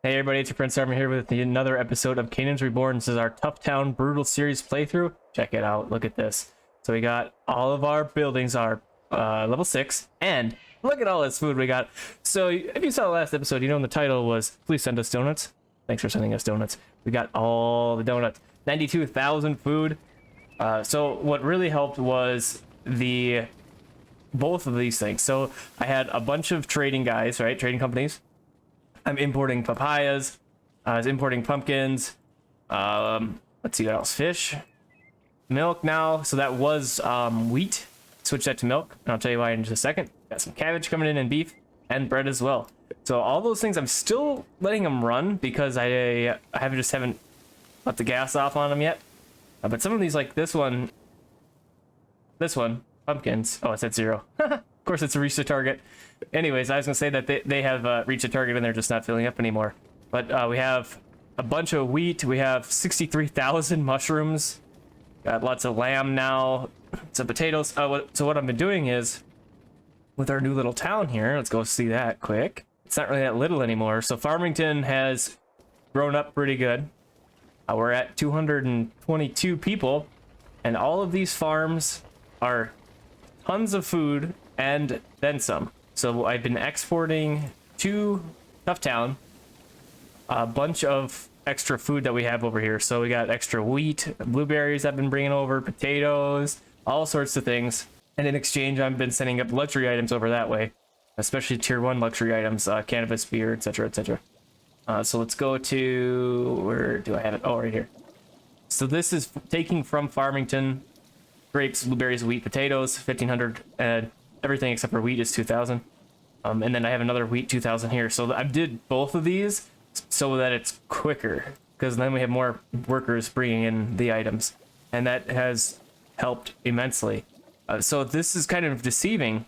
Hey everybody, it's your friend Starman here with another episode of Canaan's Reborn. This is our Tuff Town Brutal Series playthrough. Check it out, look at this. So we got all of our buildings are level 6, and look at all this food we got. So if you saw the last episode, you know the title was Please Send Us Donuts. Thanks for sending us donuts. We got all the donuts, 92,000 food. So what really helped was both of these things. So I had a bunch of trading guys, right? Trading companies. I'm importing papayas. I was importing pumpkins. Let's see what else. Fish, milk now. So that was wheat. Switch that to milk, and I'll tell you why in just a second. Got some cabbage coming in and beef and bread as well. So all those things I'm still letting them run because I haven't let the gas off on them yet. But some of these, like this one, pumpkins. Oh, it's at 0. Of course, it's reached the target. Anyways, I was gonna say that they have reached a target and they're just not filling up anymore. But we have a bunch of wheat. We have 63,000 mushrooms. Got lots of lamb now. Some potatoes. So what I've been doing is, with our new little town here, let's go see that quick. It's not really that little anymore. So Farmington has grown up pretty good. We're at 222 people, and all of these farms are tons of food and then some. So I've been exporting to Tuff Town a bunch of extra food that we have over here. So we got extra wheat, blueberries I've been bringing over, potatoes, all sorts of things. And in exchange, I've been sending up luxury items over that way, especially tier 1 luxury items, cannabis, beer, etc., etc. So let's go to, where do I have it? Oh, right here. So this is taking from Farmington: grapes, blueberries, wheat, potatoes, 1,500, and everything except for wheat is 2,000. And then I have another wheat 2,000 here. So I did both of these so that it's quicker, because then we have more workers bringing in the items, and that has helped immensely. So this is kind of deceiving,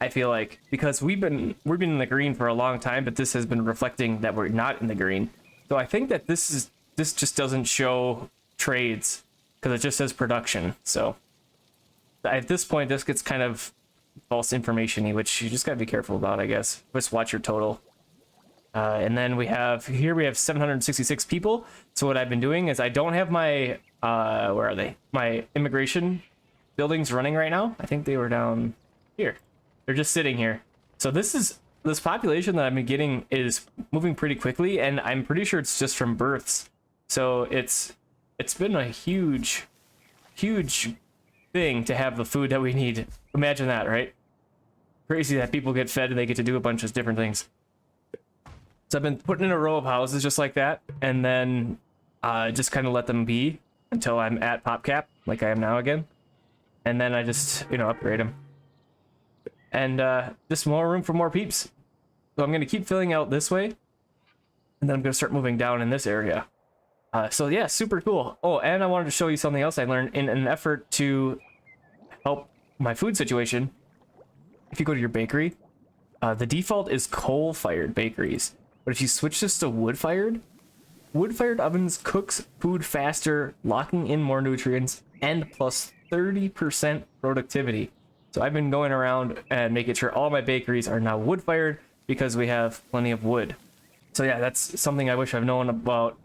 I feel like, because we've been in the green for a long time, but this has been reflecting that we're not in the green. So I think that this just doesn't show trades because it just says production. So at this point, this gets kind of false information-y, which you just gotta be careful about, I guess. Just watch your total. And then we have 766 people. So what I've been doing is I don't have my where are they? My immigration buildings running right now. I think they were down here. They're just sitting here. So this population that I've been getting is moving pretty quickly, and I'm pretty sure it's just from births. So it's been a huge thing to have the food that we need. Imagine that, right? Crazy that people get fed and they get to do a bunch of different things. So I've been putting in a row of houses just like that, and then just kind of let them be until I'm at pop cap, like I am now again. And then I just, upgrade them. And just more room for more peeps. So I'm going to keep filling out this way, and then I'm going to start moving down in this area. So yeah, super cool. Oh, and I wanted to show you something else I learned in an effort to help my food situation. If you go to your bakery, the default is coal-fired bakeries. But if you switch this to wood-fired ovens cooks food faster, locking in more nutrients, and plus 30% productivity. So I've been going around and making sure all my bakeries are now wood-fired because we have plenty of wood. So yeah, that's something I wish I've known about,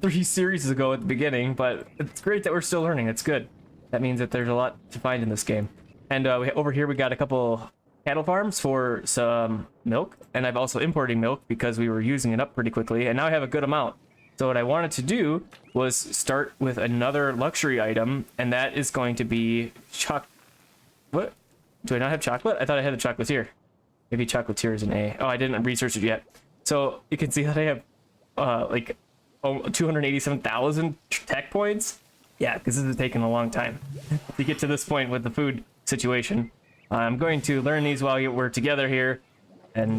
3 series ago at the beginning, but it's great that we're still learning. It's good. That means that there's a lot to find in this game. And over here we got a couple cattle farms for some milk, and I'm also importing milk because we were using it up pretty quickly, and now I have a good amount. So what I wanted to do was start with another luxury item, and that is going to be what? Do I not have chocolate? I thought I had the chocolatier. Maybe chocolatier is an A. Oh, I didn't research it yet. So you can see that I have like 287,000 tech points. Yeah, because this is taking a long time to get to this point with the food situation. I'm going to learn these while we're together here, and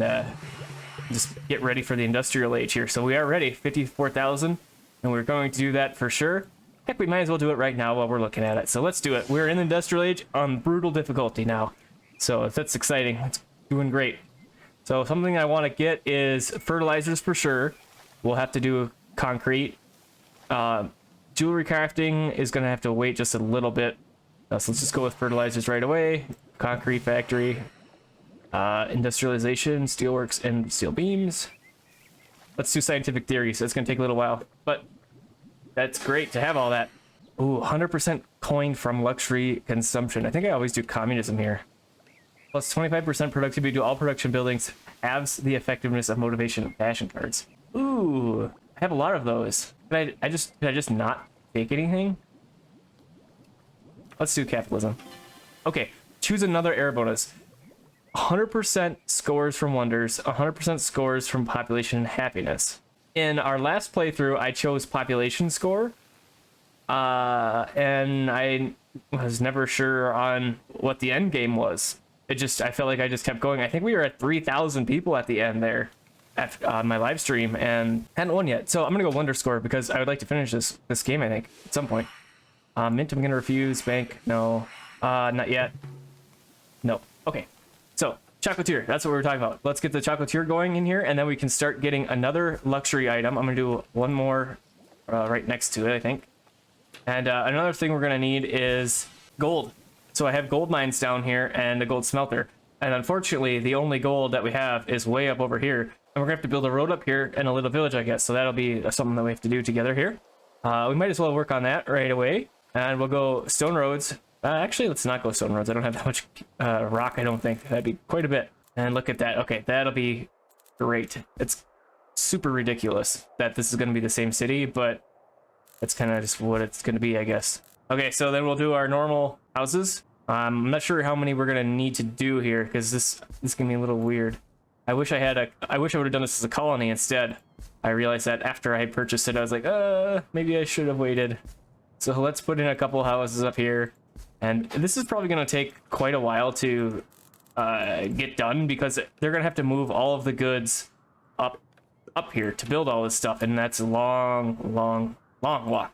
just get ready for the industrial age here. So we are ready, 54,000, and we're going to do that for sure. Heck, we might as well do it right now while we're looking at it. So let's do it. We're in the industrial age on brutal difficulty now. So that's exciting. It's doing great. So something I want to get is fertilizers for sure. We'll have to do concrete. Jewelry crafting is going to have to wait just a little bit. So let's just go with fertilizers right away. Concrete factory. Industrialization, steelworks, and steel beams. Let's do scientific theories. It's gonna take a little while, but that's great to have all that. Ooh, 100% coin from luxury consumption. I think I always do communism here. Plus 25% productivity to all production buildings. Halves the effectiveness of motivation and passion cards. Ooh, I have a lot of those. Did I just not take anything? Let's do capitalism. Okay, choose another error bonus. 100% scores from wonders, 100% scores from population and happiness. In our last playthrough, I chose population score. And I was never sure on what the end game was. I felt like I just kept going. I think we were at 3,000 people at the end there on my live stream and hadn't won yet. So I'm gonna go wonder score because I would like to finish this game, I think, at some point. Mint, I'm gonna refuse. Bank, no. Not yet. No. Okay. So chocolatier, that's what we were talking about. Let's get the chocolatier going in here, and then we can start getting another luxury item. I'm gonna do one more right next to it, I think. And another thing we're gonna need is gold. So I have gold mines down here and a gold smelter. And unfortunately, the only gold that we have is way up over here. And we're gonna have to build a road up here and a little village, I guess. So that'll be something that we have to do together here. We might as well work on that right away. And we'll go stone roads. Actually, let's not go stone roads. I don't have that much rock, I don't think. That'd be quite a bit. And look at that. Okay, that'll be great. It's super ridiculous that this is gonna be the same city, but that's kind of just what it's gonna be, I guess. Okay, so then we'll do our normal houses. I'm not sure how many we're gonna need to do here because this is gonna be a little weird. I wish I would have done this as a colony instead. I realized that after I had purchased it, I was like, maybe I should have waited. So let's put in a couple houses up here, and this is probably gonna take quite a while to get done because they're gonna have to move all of the goods up here to build all this stuff, and that's a long walk.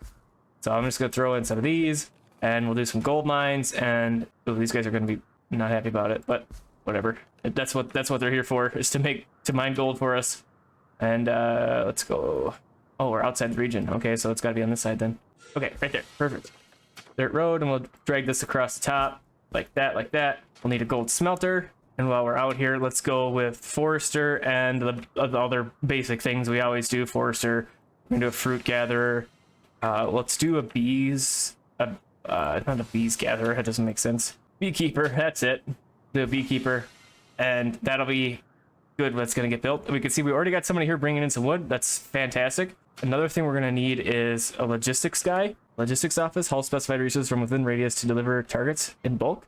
So I'm just gonna throw in some of these, and we'll do some gold mines. And these guys are gonna be not happy about it, but whatever. That's what they're here for, is to mine gold for us. And let's go. Oh, we're outside the region. Okay, so it's gotta be on this side then. Okay, right there, perfect. Dirt road, and we'll drag this across the top like that, like that. We'll need a gold smelter. And while we're out here, let's go with forester and the other basic things we always do. Forester. We're gonna do a fruit gatherer. Let's do a bees. Not a bees gatherer. That doesn't make sense. Beekeeper. That's it. Do a beekeeper, and that'll be good. What's gonna get built. We can see we already got somebody here bringing in some wood. That's fantastic. Another thing we're gonna need is a logistics guy. Logistics office. Haul specified resources from within radius to deliver targets in bulk.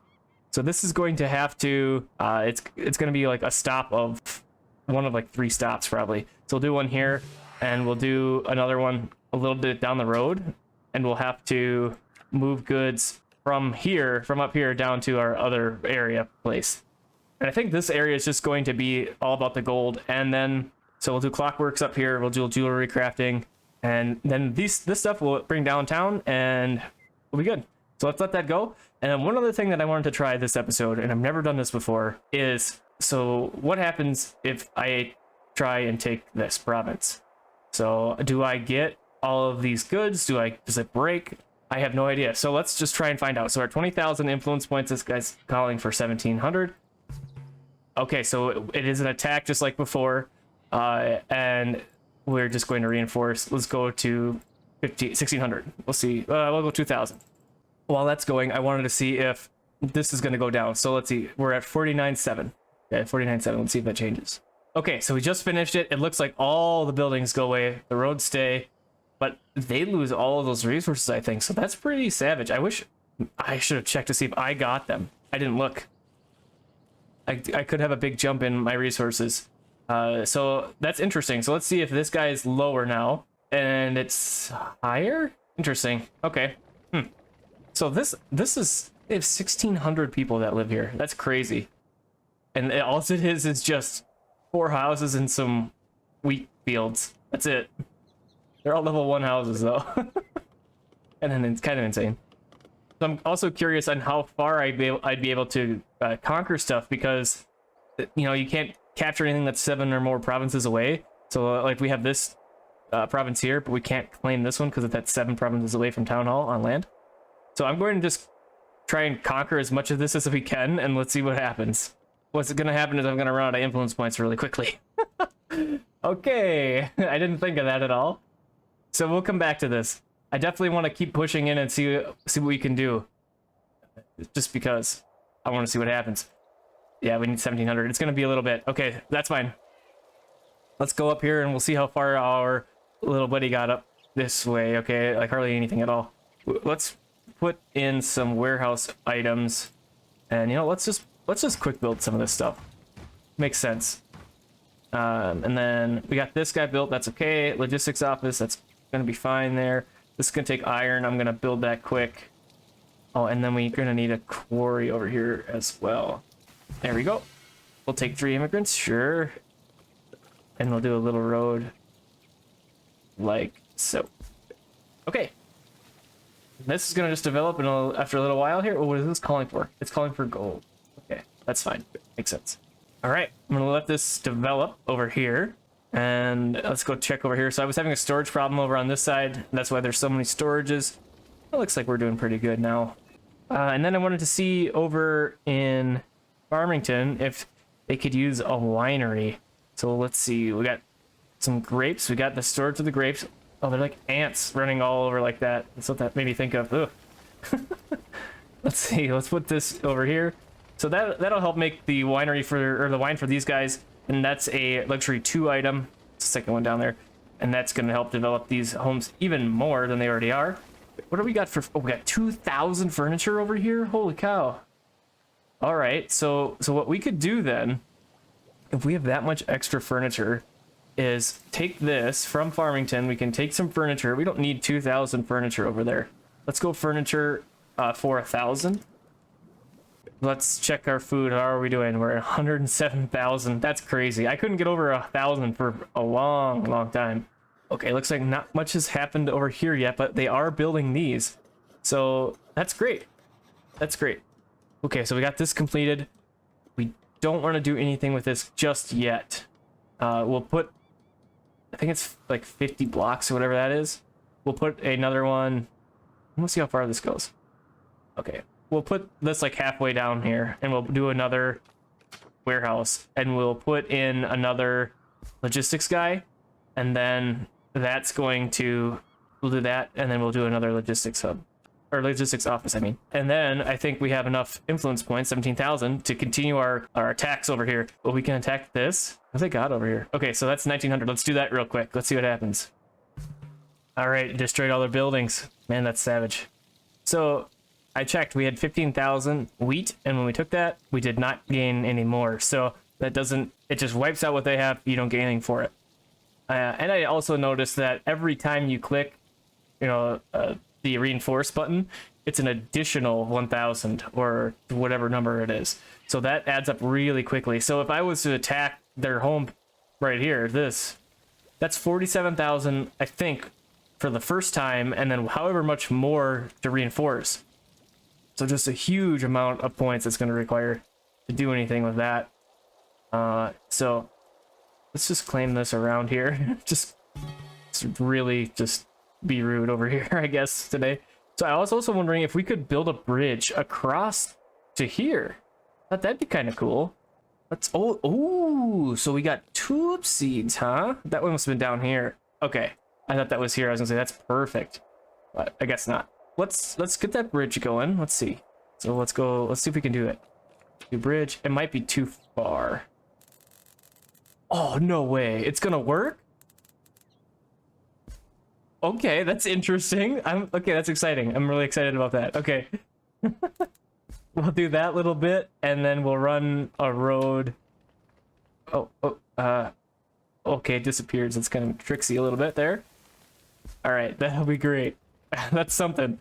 So this is going to have to. It's gonna be like a stop of one of like 3 stops probably. So we'll do one here, and we'll do another one a little bit down the road, and we'll have to move goods from up here down to our other area place. And I think this area is just going to be all about the gold. And then so we'll do clockworks up here, we'll do jewelry crafting, and then this stuff will bring downtown and we'll be good. So let's let that go. And then one other thing that I wanted to try this episode, and I've never done this before, is so what happens if I try and take this province? So do I get all of these goods? Does it break? I have no idea. So let's just try and find out. So our 20,000 influence points, this guy's calling for 1,700. Okay, so it is an attack just like before. And we're just going to reinforce. Let's go to 1,600. We'll see. We'll go 2,000. While that's going, I wanted to see if this is going to go down. So let's see. We're at 49.7. Okay, 49.7. Let's see if that changes. Okay, so we just finished it. It looks like all the buildings go away. The roads stay. But they lose all of those resources, I think. So that's pretty savage. I wish I should have checked to see if I got them. I didn't look. I could have a big jump in my resources. So that's interesting. So let's see if this guy is lower now. And it's higher? Interesting. Okay. So this is... They have 1,600 people that live here. That's crazy. And all it is just 4 houses and some wheat fields. That's it. They're all level 1 houses, though. And then it's kind of insane. So I'm also curious on how far I'd be able to conquer stuff, because, you know, you can't capture anything that's 7 or more provinces away. So, like, we have this province here, but we can't claim this one because that's 7 provinces away from Town Hall on land. So I'm going to just try and conquer as much of this as we can, and let's see what happens. What's going to happen is I'm going to run out of influence points really quickly. Okay, I didn't think of that at all. So we'll come back to this. I definitely want to keep pushing in and see what we can do. Just because I want to see what happens. Yeah, we need 1700. It's going to be a little bit. Okay, that's fine. Let's go up here and we'll see how far our little buddy got up this way. Okay, like hardly anything at all. Let's put in some warehouse items. And you know, let's just quick build some of this stuff. Makes sense. And then we got this guy built. That's okay. Logistics office. That's gonna be fine there. This is gonna take iron. I'm gonna build that quick. Oh, and then we're gonna need a quarry over here as well. There we go. We'll take 3 immigrants, sure. And we'll do a little road like so. Okay. This is gonna just develop after a little while here. Oh, what is this calling for? It's calling for gold. Okay, that's fine. Makes sense. All right, I'm gonna let this develop over here, and let's go check over here. So I was having a storage problem over on this side. That's why there's so many storages. It looks like we're doing pretty good now. And then I wanted to see over in Farmington if they could use a winery. So let's see. We got some grapes. We got the storage of the grapes. Oh, they're like ants running all over like that. That's what that made me think of. Ugh. Let's see. Let's put this over here. So that'll help make the winery for, or the wine for these guys, and that's a luxury 2 item. It's the second one down there, and that's going to help develop these homes even more than they already are. What do we got for? Oh, we got 2,000 furniture over here. Holy cow! All right, so what we could do then, if we have that much extra furniture, is take this from Farmington. We can take some furniture. We don't need 2,000 furniture over there. Let's go furniture for 1,000. Let's check our food. How are we doing? We're at 107,000. That's crazy. I couldn't get over 1,000 for a long time. Okay, looks like not much has happened over here yet, but they are building these. So that's great. That's great. Okay, so we got this completed. We don't want to do anything with this just yet. We'll put, I think it's like 50 blocks or whatever that is. We'll put another one. Let's see how far this goes. Okay. We'll put this like halfway down here, and we'll do another warehouse, and we'll put in another logistics guy, and then that's going to, we'll do that, and then we'll do another logistics hub, or logistics office, I mean. And then I think we have enough influence points, 17,000, to continue our attacks over here. Well, we can attack this. What's they got over here? Okay, so that's 1,900. Let's do that real quick. Let's see what happens. All right, destroyed all their buildings. Man, that's savage. So I checked, we had 15,000 wheat, and when we took that, we did not gain any more. So that doesn't, it just wipes out what they have. You don't gain anything for it. And I also noticed that every time you click, you know, the reinforce button, it's an additional 1,000 or whatever number it is. So that adds up really quickly. So if I was to attack their home right here, that's 47,000, I think, for the first time, and then however much more to reinforce. So just a huge amount of points it's going to require to do anything with that. So let's just claim this around here. just really just be rude over here, I guess, today. So I was also wondering if we could build a bridge across to here. Thought that'd be kind of cool. Let's, oh, so we got tulip seeds, huh? That one must have been down here. Okay, I thought that was here. I was gonna say that's perfect, but I guess not. Let's get that bridge going. Let's see. So let's go. Let's see if we can do it. Do bridge. It might be too far. Oh, no way. It's gonna work? Okay, that's interesting. Okay, that's exciting. I'm really excited about that. Okay. We'll do that little bit, and then we'll run a road. Okay, it disappears. It's kind of tricksy a little bit there. All right, that'll be great. That's something.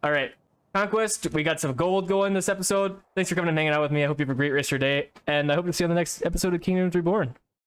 All right, Conquest, we got some gold going this episode. Thanks for coming and hanging out with me. I hope you have a great rest of your day, and I hope to see you on the next episode of Kingdoms Reborn.